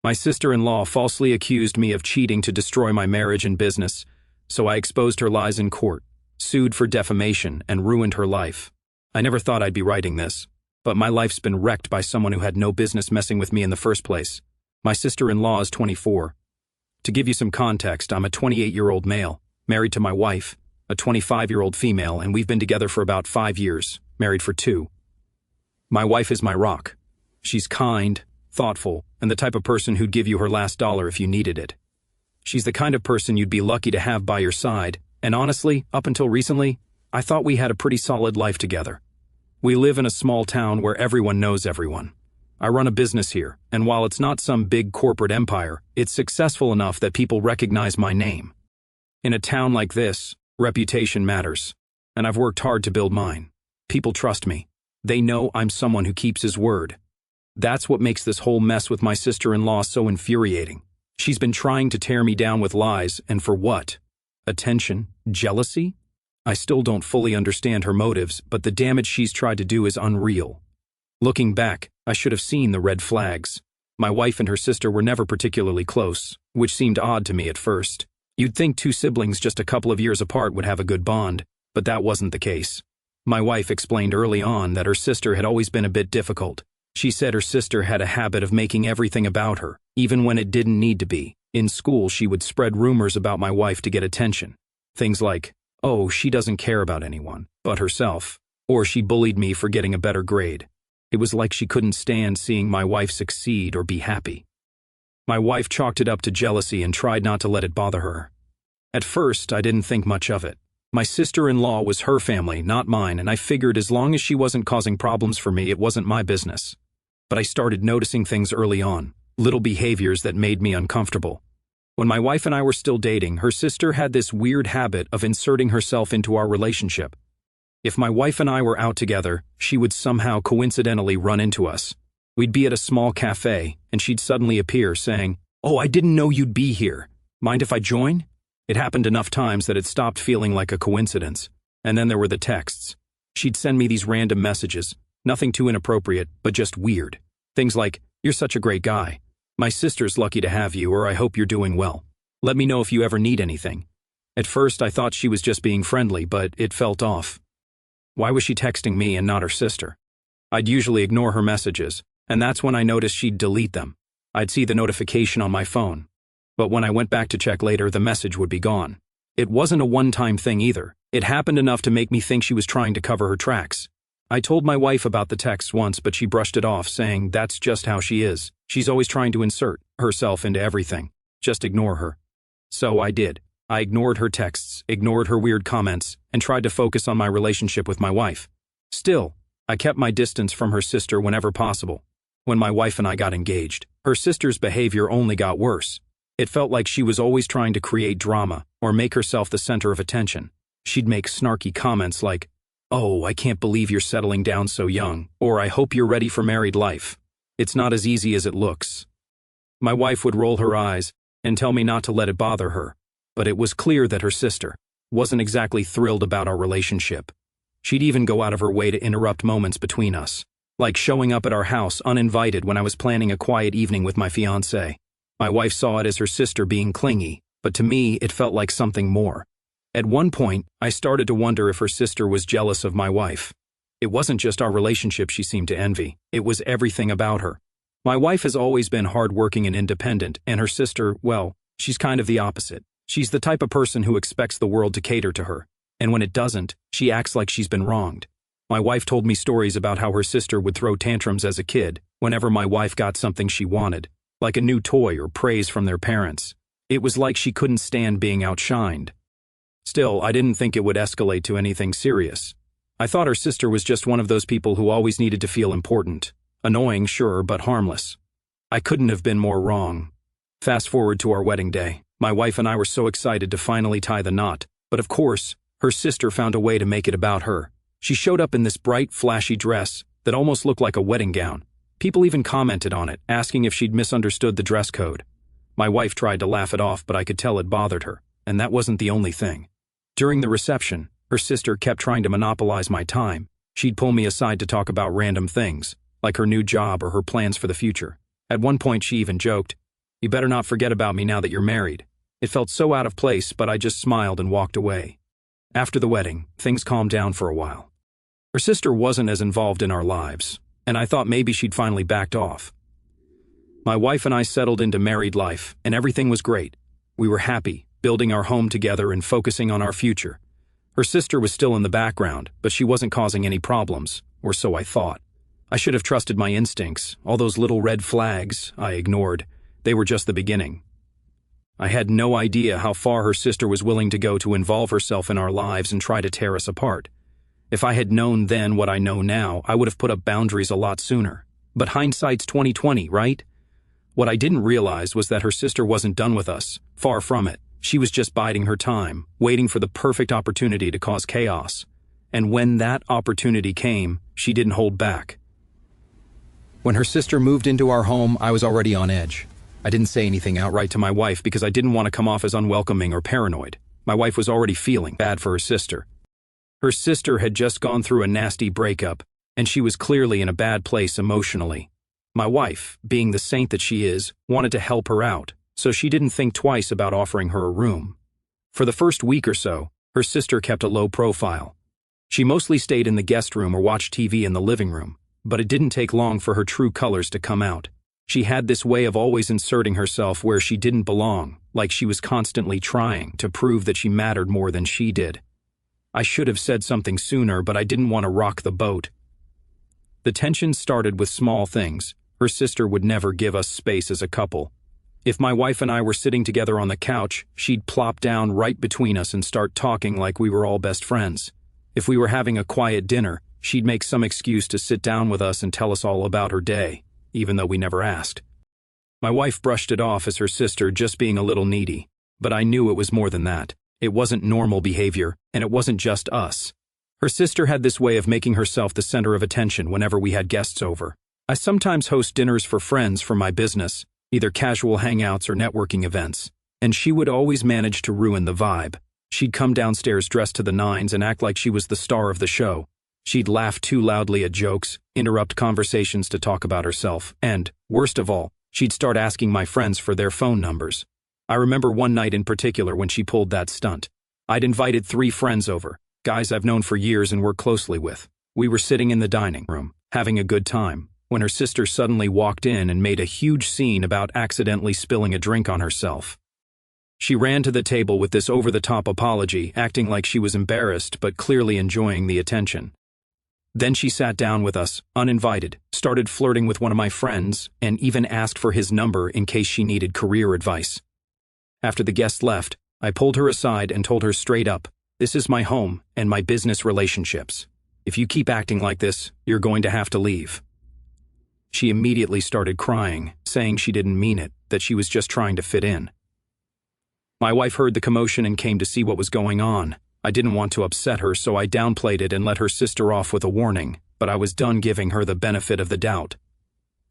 My sister-in-law falsely accused me of cheating to destroy my marriage and business, so I exposed her lies in court, sued for defamation, and ruined her life. I never thought I'd be writing this, but my life's been wrecked by someone who had no business messing with me in the first place. My sister-in-law is 24. To give you some context, I'm a 28-year-old male, married to my wife, a 25-year-old female, and we've been together for about 5 years, married for 2. My wife is my rock. She's kind, thoughtful, and the type of person who'd give you her last dollar if you needed it. She's the kind of person you'd be lucky to have by your side, and honestly, up until recently, I thought we had a pretty solid life together. We live in a small town where everyone knows everyone. I run a business here, and while it's not some big corporate empire, it's successful enough that people recognize my name. In a town like this, reputation matters, and I've worked hard to build mine. People trust me. They know I'm someone who keeps his word. That's what makes this whole mess with my sister-in-law so infuriating. She's been trying to tear me down with lies, and for what? Attention? Jealousy? I still don't fully understand her motives, but the damage she's tried to do is unreal. Looking back, I should have seen the red flags. My wife and her sister were never particularly close, which seemed odd to me at first. You'd think 2 siblings just a couple of years apart would have a good bond, but that wasn't the case. My wife explained early on that her sister had always been a bit difficult. She said her sister had a habit of making everything about her, even when it didn't need to be. In school, she would spread rumors about my wife to get attention. Things like, oh, she doesn't care about anyone but herself, or she bullied me for getting a better grade. It was like she couldn't stand seeing my wife succeed or be happy. My wife chalked it up to jealousy and tried not to let it bother her. At first, I didn't think much of it. My sister-in-law was her family, not mine, and I figured as long as she wasn't causing problems for me, it wasn't my business. But I started noticing things early on, little behaviors that made me uncomfortable. When my wife and I were still dating, her sister had this weird habit of inserting herself into our relationship. If my wife and I were out together, she would somehow coincidentally run into us. We'd be at a small cafe, and she'd suddenly appear saying, "Oh, I didn't know you'd be here. Mind if I join?" It happened enough times that it stopped feeling like a coincidence. And then there were the texts. She'd send me these random messages, nothing too inappropriate, but just weird. Things like, "You're such a great guy. My sister's lucky to have you, or I hope you're doing well. Let me know if you ever need anything." At first, I thought she was just being friendly, but it felt off. Why was she texting me and not her sister? I'd usually ignore her messages, and that's when I noticed she'd delete them. I'd see the notification on my phone. But when I went back to check later, the message would be gone. It wasn't a one-time thing either. It happened enough to make me think she was trying to cover her tracks. I told my wife about the texts once, but she brushed it off, saying that's just how she is. She's always trying to insert herself into everything. Just ignore her. So I did. I ignored her texts, ignored her weird comments, and tried to focus on my relationship with my wife. Still, I kept my distance from her sister whenever possible. When my wife and I got engaged, her sister's behavior only got worse. It felt like she was always trying to create drama or make herself the center of attention. She'd make snarky comments like, "Oh, I can't believe you're settling down so young," or "I hope you're ready for married life. It's not as easy as it looks." My wife would roll her eyes and tell me not to let it bother her, but it was clear that her sister wasn't exactly thrilled about our relationship. She'd even go out of her way to interrupt moments between us, like showing up at our house uninvited when I was planning a quiet evening with my fiancé. My wife saw it as her sister being clingy, but to me it felt like something more. At one point, I started to wonder if her sister was jealous of my wife. It wasn't just our relationship she seemed to envy, it was everything about her. My wife has always been hardworking and independent, and her sister, well, she's kind of the opposite. She's the type of person who expects the world to cater to her, and when it doesn't, she acts like she's been wronged. My wife told me stories about how her sister would throw tantrums as a kid whenever my wife got something she wanted, like a new toy or praise from their parents. It was like she couldn't stand being outshined. Still, I didn't think it would escalate to anything serious. I thought her sister was just one of those people who always needed to feel important. Annoying, sure, but harmless. I couldn't have been more wrong. Fast forward to our wedding day. My wife and I were so excited to finally tie the knot, but of course, her sister found a way to make it about her. She showed up in this bright, flashy dress that almost looked like a wedding gown. People even commented on it, asking if she'd misunderstood the dress code. My wife tried to laugh it off, but I could tell it bothered her, and that wasn't the only thing. During the reception, her sister kept trying to monopolize my time. She'd pull me aside to talk about random things, like her new job or her plans for the future. At one point she even joked, You better not forget about me now that you're married." It felt so out of place, but I just smiled and walked away. After the wedding, things calmed down for a while. Her sister wasn't as involved in our lives, and I thought maybe she'd finally backed off. My wife and I settled into married life, and everything was great. We were happy, building our home together and focusing on our future. Her sister was still in the background, but she wasn't causing any problems, or so I thought. I should have trusted my instincts. All those little red flags I ignored. They were just the beginning. I had no idea how far her sister was willing to go to involve herself in our lives and try to tear us apart. If I had known then what I know now, I would have put up boundaries a lot sooner. But hindsight's 20/20, right? What I didn't realize was that her sister wasn't done with us. Far from it. She was just biding her time, waiting for the perfect opportunity to cause chaos. And when that opportunity came, she didn't hold back. When her sister moved into our home, I was already on edge. I didn't say anything outright to my wife because I didn't want to come off as unwelcoming or paranoid. My wife was already feeling bad for her sister. Her sister had just gone through a nasty breakup, and she was clearly in a bad place emotionally. My wife, being the saint that she is, wanted to help her out, so she didn't think twice about offering her a room. For the first week or so, her sister kept a low profile. She mostly stayed in the guest room or watched TV in the living room, but it didn't take long for her true colors to come out. She had this way of always inserting herself where she didn't belong, like she was constantly trying to prove that she mattered more than she did. I should have said something sooner, but I didn't want to rock the boat. The tension started with small things. Her sister would never give us space as a couple. If my wife and I were sitting together on the couch, she'd plop down right between us and start talking like we were all best friends. If we were having a quiet dinner, she'd make some excuse to sit down with us and tell us all about her day, even though we never asked. My wife brushed it off as her sister just being a little needy, but I knew it was more than that. It wasn't normal behavior, and it wasn't just us. Her sister had this way of making herself the center of attention whenever we had guests over. I sometimes host dinners for friends from my business, either casual hangouts or networking events, and she would always manage to ruin the vibe. She'd come downstairs dressed to the nines and act like she was the star of the show. She'd laugh too loudly at jokes, interrupt conversations to talk about herself, and, worst of all, she'd start asking my friends for their phone numbers. I remember one night in particular when she pulled that stunt. I'd invited 3 friends over, guys I've known for years and worked closely with. We were sitting in the dining room, having a good time, when her sister suddenly walked in and made a huge scene about accidentally spilling a drink on herself. She ran to the table with this over-the-top apology, acting like she was embarrassed but clearly enjoying the attention. Then she sat down with us, uninvited, started flirting with one of my friends, and even asked for his number in case she needed career advice. After the guest left, I pulled her aside and told her straight up, "This is my home and my business relationships. If you keep acting like this, you're going to have to leave." She immediately started crying, saying she didn't mean it, that she was just trying to fit in. My wife heard the commotion and came to see what was going on. I didn't want to upset her, so I downplayed it and let her sister off with a warning, but I was done giving her the benefit of the doubt.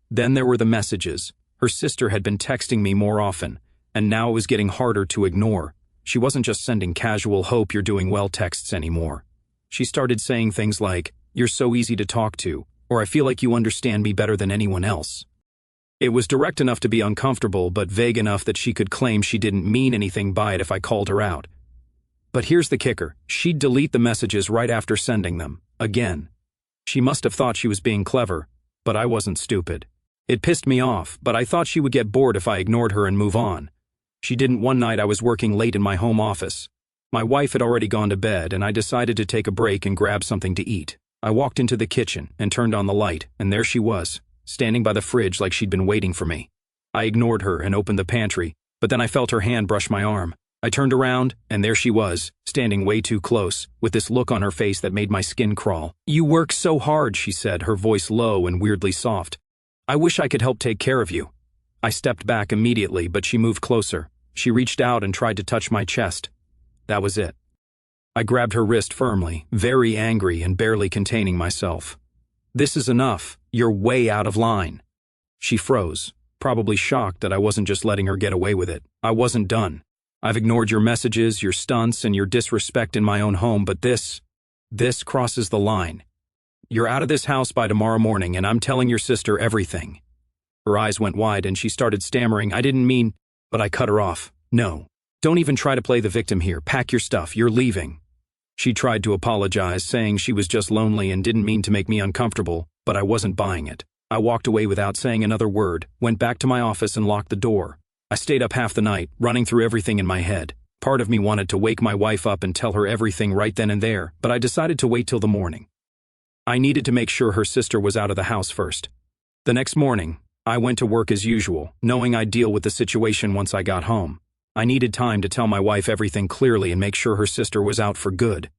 Then there were the messages. Her sister had been texting me more often, and now it was getting harder to ignore. She wasn't just sending casual "hope you're doing well" texts anymore. She started saying things like, "You're so easy to talk to," or "I feel like you understand me better than anyone else." It was direct enough to be uncomfortable, but vague enough that she could claim she didn't mean anything by it if I called her out. But here's the kicker. She'd delete the messages right after sending them, again. She must have thought she was being clever, but I wasn't stupid. It pissed me off, but I thought she would get bored if I ignored her and move on. She didn't. One night I was working late in my home office. My wife had already gone to bed, and I decided to take a break and grab something to eat. I walked into the kitchen and turned on the light, and there she was, standing by the fridge like she'd been waiting for me. I ignored her and opened the pantry, but then I felt her hand brush my arm. I turned around, and there she was, standing way too close, with this look on her face that made my skin crawl. "You work so hard," she said, her voice low and weirdly soft. "I wish I could help take care of you." I stepped back immediately, but she moved closer. She reached out and tried to touch my chest. That was it. I grabbed her wrist firmly, very angry and barely containing myself. "This is enough. You're way out of line." She froze, probably shocked that I wasn't just letting her get away with it. I wasn't done. "I've ignored your messages, your stunts, and your disrespect in my own home, but this crosses the line. You're out of this house by tomorrow morning, and I'm telling your sister everything." Her eyes went wide and she started stammering, "I didn't mean," but I cut her off. "No. Don't even try to play the victim here. Pack your stuff. You're leaving." She tried to apologize, saying she was just lonely and didn't mean to make me uncomfortable, but I wasn't buying it. I walked away without saying another word, went back to my office and locked the door. I stayed up half the night, running through everything in my head. Part of me wanted to wake my wife up and tell her everything right then and there, but I decided to wait till the morning. I needed to make sure her sister was out of the house first. The next morning, I went to work as usual, knowing I'd deal with the situation once I got home. I needed time to tell my wife everything clearly and make sure her sister was out for good.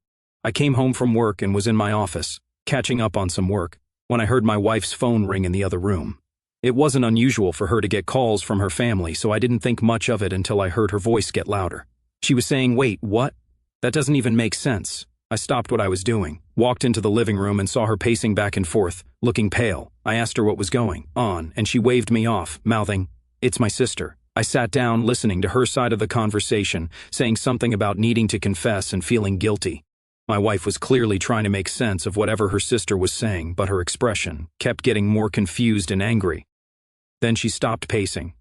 I came home from work and was in my office, catching up on some work, when I heard my wife's phone ring in the other room. It wasn't unusual for her to get calls from her family, so I didn't think much of it until I heard her voice get louder. She was saying, "Wait, what? That doesn't even make sense." I stopped what I was doing, walked into the living room and saw her pacing back and forth, looking pale. I asked her what was going on, and she waved me off, mouthing, "It's my sister." I sat down, listening to her side of the conversation, saying something about needing to confess and feeling guilty. My wife was clearly trying to make sense of whatever her sister was saying, but her expression kept getting more confused and angry. Then she stopped pacing,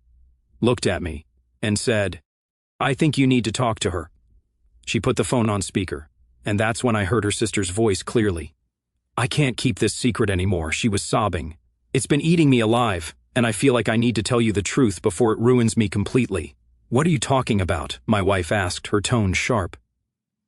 looked at me, and said, "I think you need to talk to her." She put the phone on speaker, and that's when I heard her sister's voice clearly. "I can't keep this secret anymore," she was sobbing. "It's been eating me alive, and I feel like I need to tell you the truth before it ruins me completely." "What are you talking about?" my wife asked, her tone sharp.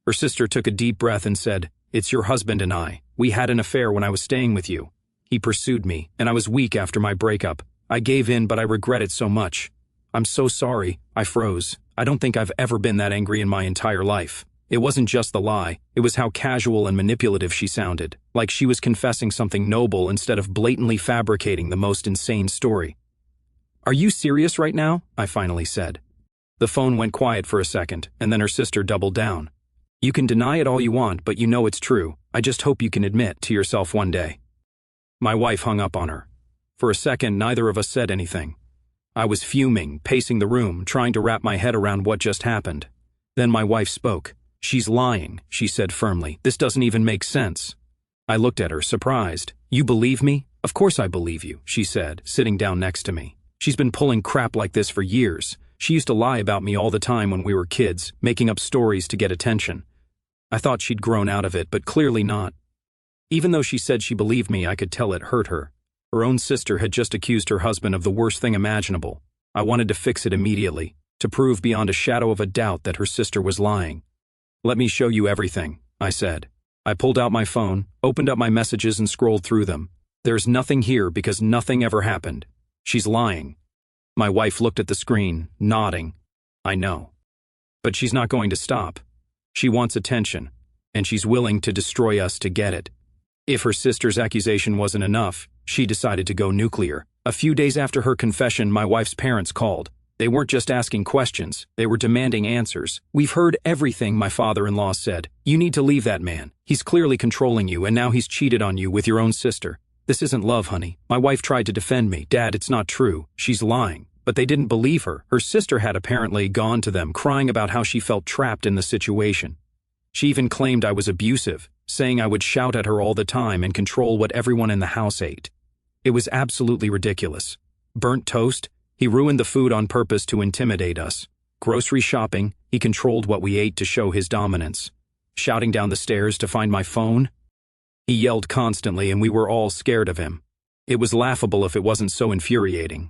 Her sister took a deep breath and said, "It's your husband and I. We had an affair when I was staying with you. He pursued me, and I was weak after my breakup. I gave in, but I regret it so much. I'm so sorry." I froze. I don't think I've ever been that angry in my entire life. It wasn't just the lie, it was how casual and manipulative she sounded, like she was confessing something noble instead of blatantly fabricating the most insane story. "Are you serious right now?" I finally said. The phone went quiet for a second, and then her sister doubled down. "You can deny it all you want, but you know it's true. I just hope you can admit to yourself one day." My wife hung up on her. For a second, neither of us said anything. I was fuming, pacing the room, trying to wrap my head around what just happened. Then my wife spoke. "She's lying," she said firmly. "This doesn't even make sense." I looked at her, surprised. "You believe me?" "Of course I believe you," she said, sitting down next to me. "She's been pulling crap like this for years. She used to lie about me all the time when we were kids, making up stories to get attention. I thought she'd grown out of it, but clearly not. Even though she said she believed me, I could tell it hurt her. Her own sister had just accused her husband of the worst thing imaginable. I wanted to fix it immediately, to prove beyond a shadow of a doubt that her sister was lying. "Let me show you everything," I said. I pulled out my phone, opened up my messages and scrolled through them. "There's nothing here because nothing ever happened. She's lying." My wife looked at the screen, nodding. "I know. But she's not going to stop. She wants attention, and she's willing to destroy us to get it." If her sister's accusation wasn't enough, she decided to go nuclear. A few days after her confession, my wife's parents called. They weren't just asking questions, they were demanding answers. "We've heard everything," my father-in-law said. "You need to leave that man. He's clearly controlling you, and now he's cheated on you with your own sister. This isn't love, honey." My wife tried to defend me. "Dad, it's not true. She's lying." But they didn't believe her. Her sister had apparently gone to them, crying about how she felt trapped in the situation. She even claimed I was abusive, saying I would shout at her all the time and control what everyone in the house ate. It was absolutely ridiculous. Burnt toast? He ruined the food on purpose to intimidate us. Grocery shopping? He controlled what we ate to show his dominance. Shouting down the stairs to find my phone? He yelled constantly and we were all scared of him. It was laughable if it wasn't so infuriating.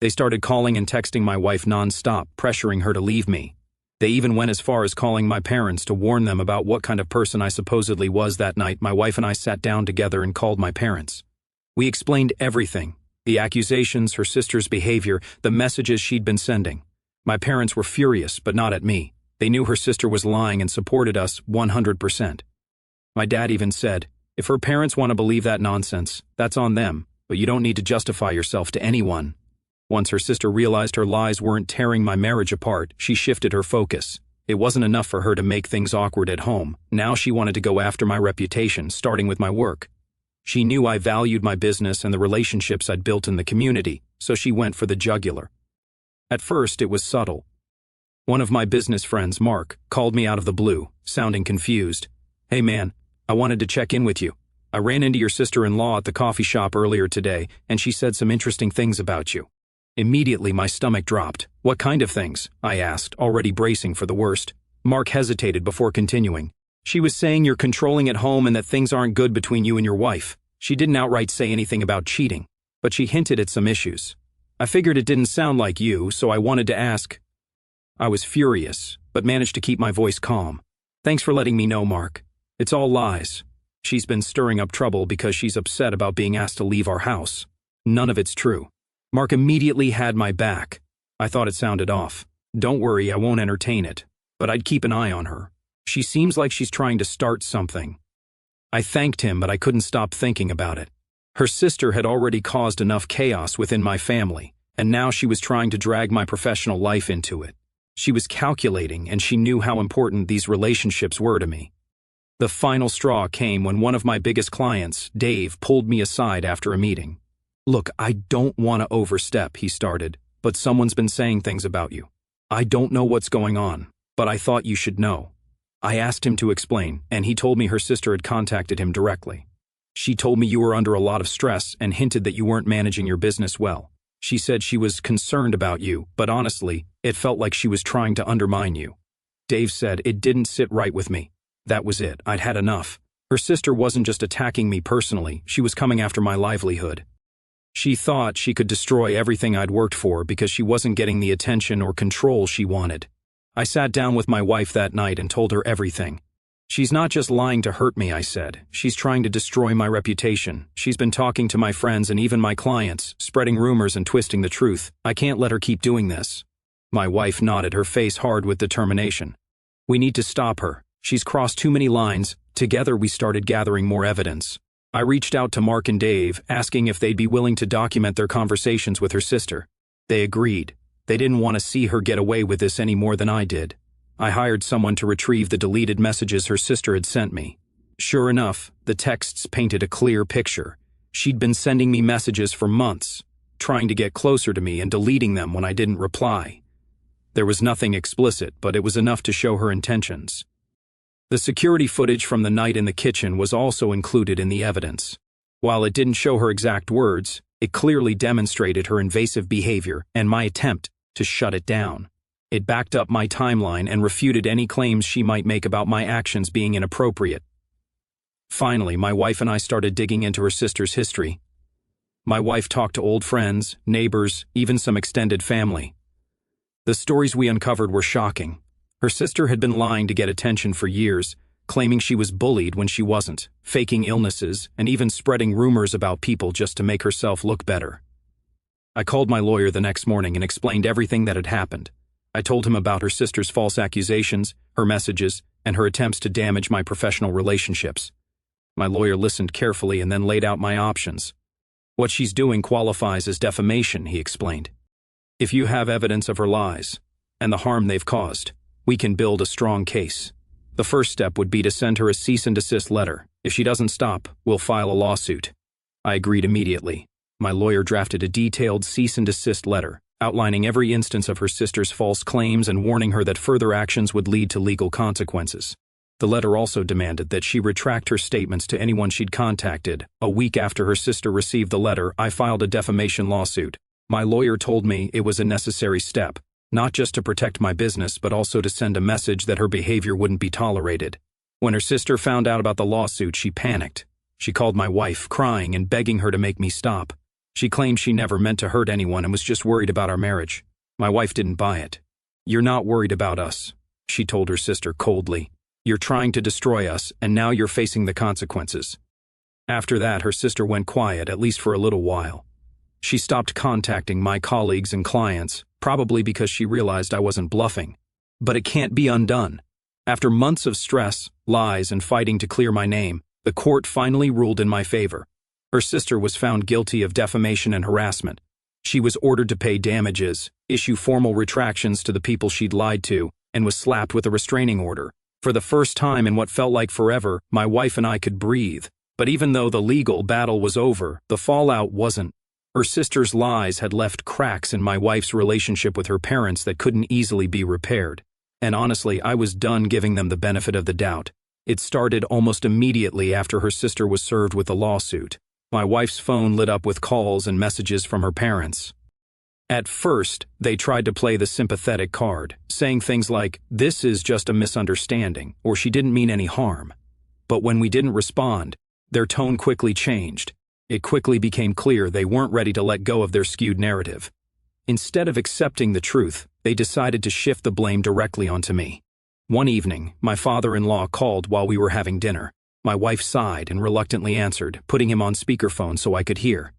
They started calling and texting my wife non-stop, pressuring her to leave me. They even went as far as calling my parents to warn them about what kind of person I supposedly was that night. My wife and I sat down together and called my parents. We explained everything. The accusations, her sister's behavior, the messages she'd been sending. My parents were furious, but not at me. They knew her sister was lying and supported us 100%. My dad even said, "If her parents want to believe that nonsense, that's on them, but you don't need to justify yourself to anyone." Once her sister realized her lies weren't tearing my marriage apart, she shifted her focus. It wasn't enough for her to make things awkward at home. Now she wanted to go after my reputation, starting with my work. She knew I valued my business and the relationships I'd built in the community, so she went for the jugular. At first, it was subtle. One of my business friends, Mark, called me out of the blue, sounding confused. "Hey man, I wanted to check in with you. I ran into your sister-in-law at the coffee shop earlier today, and she said some interesting things about you. Immediately my stomach dropped. What kind of things? I asked, already bracing for the worst. Mark hesitated before continuing. She was saying you're controlling at home and that things aren't good between you and your wife. She didn't outright say anything about cheating, but she hinted at some issues. I figured it didn't sound like you, so I wanted to ask. I was furious, but managed to keep my voice calm. Thanks for letting me know, Mark. It's all lies. She's been stirring up trouble because she's upset about being asked to leave our house. None of it's true. Mark immediately had my back. I thought it sounded off. Don't worry, I won't entertain it, but I'd keep an eye on her. She seems like she's trying to start something. I thanked him, but I couldn't stop thinking about it. Her sister had already caused enough chaos within my family, and now she was trying to drag my professional life into it. She was calculating, and she knew how important these relationships were to me. The final straw came when one of my biggest clients, Dave, pulled me aside after a meeting. Look, I don't want to overstep, he started, but someone's been saying things about you. I don't know what's going on, but I thought you should know. I asked him to explain, and he told me her sister had contacted him directly. She told me you were under a lot of stress and hinted that you weren't managing your business well. She said she was concerned about you, but honestly, it felt like she was trying to undermine you. Dave said it didn't sit right with me. That was it. I'd had enough. Her sister wasn't just attacking me personally, she was coming after my livelihood. She thought she could destroy everything I'd worked for because she wasn't getting the attention or control she wanted. I sat down with my wife that night and told her everything. She's not just lying to hurt me, I said. She's trying to destroy my reputation. She's been talking to my friends and even my clients, spreading rumors and twisting the truth. I can't let her keep doing this. My wife nodded, her face hard with determination. We need to stop her. She's crossed too many lines. Together we started gathering more evidence. I reached out to Mark and Dave, asking if they'd be willing to document their conversations with her sister. They agreed. They didn't want to see her get away with this any more than I did. I hired someone to retrieve the deleted messages her sister had sent me. Sure enough, the texts painted a clear picture. She'd been sending me messages for months, trying to get closer to me and deleting them when I didn't reply. There was nothing explicit, but it was enough to show her intentions. The security footage from the night in the kitchen was also included in the evidence. While it didn't show her exact words, it clearly demonstrated her invasive behavior and my attempt to shut it down. It backed up my timeline and refuted any claims she might make about my actions being inappropriate. Finally, my wife and I started digging into her sister's history. My wife talked to old friends, neighbors, even some extended family. The stories we uncovered were shocking. Her sister had been lying to get attention for years, claiming she was bullied when she wasn't, faking illnesses, and even spreading rumors about people just to make herself look better. I called my lawyer the next morning and explained everything that had happened. I told him about her sister's false accusations, her messages, and her attempts to damage my professional relationships. My lawyer listened carefully and then laid out my options. What she's doing qualifies as defamation, he explained. If you have evidence of her lies and the harm they've caused, we can build a strong case. The first step would be to send her a cease and desist letter. If she doesn't stop, we'll file a lawsuit. I agreed immediately. My lawyer drafted a detailed cease and desist letter, outlining every instance of her sister's false claims and warning her that further actions would lead to legal consequences. The letter also demanded that she retract her statements to anyone she'd contacted. A week after her sister received the letter, I filed a defamation lawsuit. My lawyer told me it was a necessary step, not just to protect my business, but also to send a message that her behavior wouldn't be tolerated. When her sister found out about the lawsuit, she panicked. She called my wife, crying and begging her to make me stop. She claimed she never meant to hurt anyone and was just worried about our marriage. My wife didn't buy it. You're not worried about us, she told her sister coldly. You're trying to destroy us, and now you're facing the consequences. After that, her sister went quiet, at least for a little while. She stopped contacting my colleagues and clients, probably because she realized I wasn't bluffing. But it can't be undone. After months of stress, lies, and fighting to clear my name, the court finally ruled in my favor. Her sister was found guilty of defamation and harassment. She was ordered to pay damages, issue formal retractions to the people she'd lied to, and was slapped with a restraining order. For the first time in what felt like forever, my wife and I could breathe. But even though the legal battle was over, the fallout wasn't. Her sister's lies had left cracks in my wife's relationship with her parents that couldn't easily be repaired. And honestly, I was done giving them the benefit of the doubt. It started almost immediately after her sister was served with the lawsuit. My wife's phone lit up with calls and messages from her parents. At first, they tried to play the sympathetic card, saying things like, "This is just a misunderstanding," or "She didn't mean any harm." But when we didn't respond, their tone quickly changed. It quickly became clear they weren't ready to let go of their skewed narrative. Instead of accepting the truth, they decided to shift the blame directly onto me. One evening, my father-in-law called while we were having dinner. My wife sighed and reluctantly answered, putting him on speakerphone so I could hear.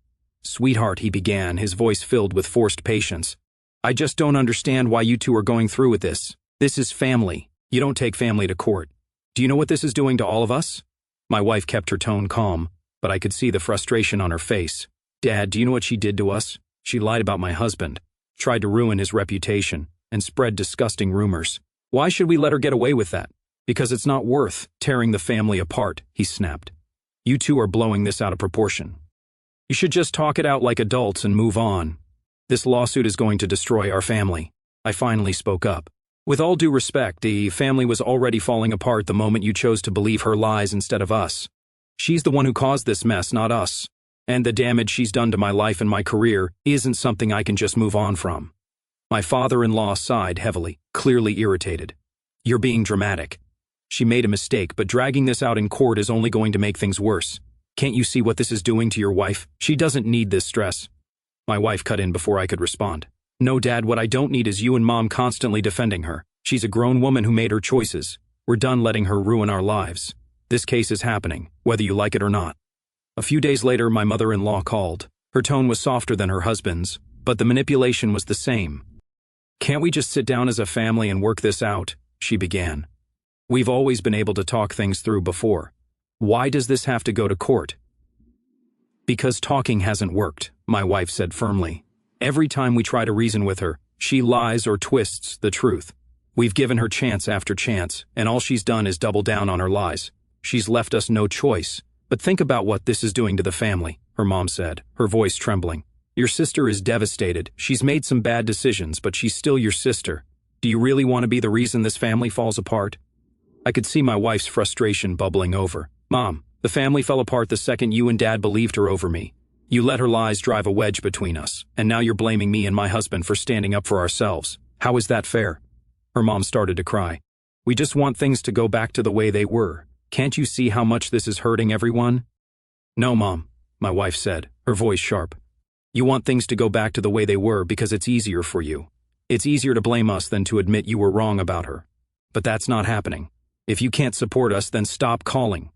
"Sweetheart," he began, his voice filled with forced patience. "I just don't understand why you two are going through with this. This is family. You don't take family to court. Do you know what this is doing to all of us?" My wife kept her tone calm, but I could see the frustration on her face. "Dad, do you know what she did to us? She lied about my husband, tried to ruin his reputation, and spread disgusting rumors. Why should we let her get away with that? Because it's not worth tearing the family apart," he snapped. "You two are blowing this out of proportion. You should just talk it out like adults and move on. This lawsuit is going to destroy our family." I finally spoke up. "With all due respect, the family was already falling apart the moment you chose to believe her lies instead of us. She's the one who caused this mess, not us. And the damage she's done to my life and my career isn't something I can just move on from." My father-in-law sighed heavily, clearly irritated. "You're being dramatic. She made a mistake, but dragging this out in court is only going to make things worse. Can't you see what this is doing to your wife? She doesn't need this stress." My wife cut in before I could respond. "No, Dad, what I don't need is you and Mom constantly defending her. She's a grown woman who made her choices. We're done letting her ruin our lives. This case is happening, whether you like it or not." A few days later, my mother-in-law called. Her tone was softer than her husband's, but the manipulation was the same. "Can't we just sit down as a family and work this out?" she began. "We've always been able to talk things through before. Why does this have to go to court?" "Because talking hasn't worked," my wife said firmly. "Every time we try to reason with her, she lies or twists the truth. We've given her chance after chance, and all she's done is double down on her lies. She's left us no choice. But think about what this is doing to the family," her mom said, her voice trembling. "Your sister is devastated. She's made some bad decisions, but she's still your sister. Do you really want to be the reason this family falls apart?" I could see my wife's frustration bubbling over. "Mom, the family fell apart the second you and Dad believed her over me. You let her lies drive a wedge between us, and now you're blaming me and my husband for standing up for ourselves. How is that fair?" Her mom started to cry. "We just want things to go back to the way they were. Can't you see how much this is hurting everyone?" "No, Mom," my wife said, her voice sharp. "You want things to go back to the way they were because it's easier for you. It's easier to blame us than to admit you were wrong about her. But that's not happening. If you can't support us, then stop calling."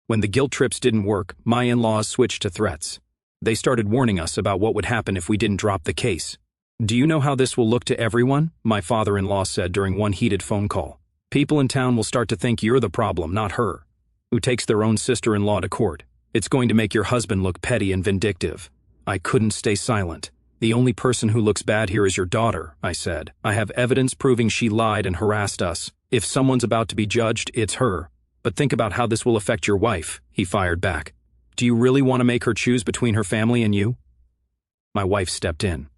When the guilt trips didn't work, my in-laws switched to threats. They started warning us about what would happen if we didn't drop the case. "Do you know how this will look to everyone?" my father-in-law said during one heated phone call. "People in town will start to think you're the problem, not her, who takes their own sister-in-law to court. It's going to make your husband look petty and vindictive." I couldn't stay silent. "The only person who looks bad here is your daughter," I said. "I have evidence proving she lied and harassed us. If someone's about to be judged, it's her. But think about how this will affect your wife," he fired back. "Do you really want to make her choose between her family and you?" My wife stepped in.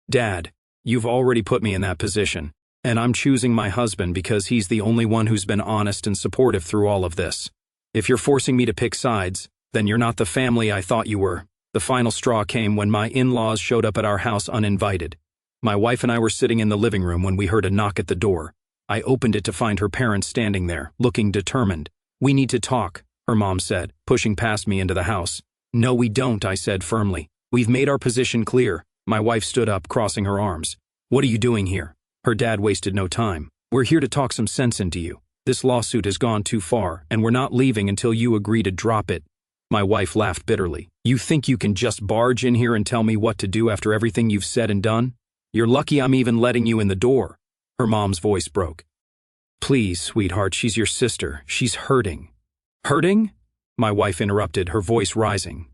"Dad, you've already put me in that position, and I'm choosing my husband because he's the only one who's been honest and supportive through all of this. If you're forcing me to pick sides, then you're not the family I thought you were." The final straw came when my in-laws showed up at our house uninvited. My wife and I were sitting in the living room when we heard a knock at the door. I opened it to find her parents standing there, looking determined. "We need to talk," her mom said, pushing past me into the house. "No, we don't," I said firmly. "We've made our position clear." My wife stood up, crossing her arms. "What are you doing here?" Her dad wasted no time. "We're here to talk some sense into you. This lawsuit has gone too far, and we're not leaving until you agree to drop it." My wife laughed bitterly. "You think you can just barge in here and tell me what to do after everything you've said and done? You're lucky I'm even letting you in the door." Her mom's voice broke. "Please, sweetheart, she's your sister. She's hurting." "Hurting?" My wife interrupted, her voice rising.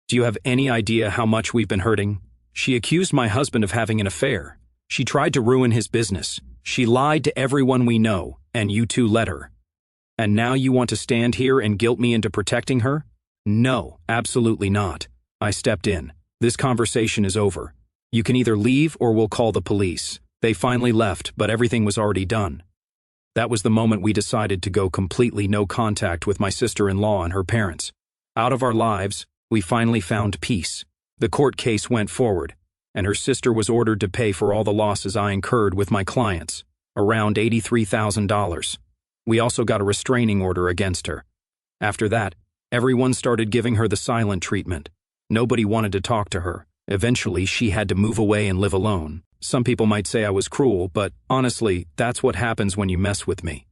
"Do you have any idea how much we've been hurting? She accused my husband of having an affair. She tried to ruin his business. She lied to everyone we know, and you two let her. And now you want to stand here and guilt me into protecting her? No, absolutely not." I stepped in. "This conversation is over. You can either leave or we'll call the police." They finally left, but everything was already done. That was the moment we decided to go completely no contact with my sister-in-law and her parents. Out of our lives, we finally found peace. The court case went forward, and her sister was ordered to pay for all the losses I incurred with my clients, around $83,000. We also got a restraining order against her. After that, everyone started giving her the silent treatment. Nobody wanted to talk to her. Eventually, she had to move away and live alone. Some people might say I was cruel, but honestly, that's what happens when you mess with me.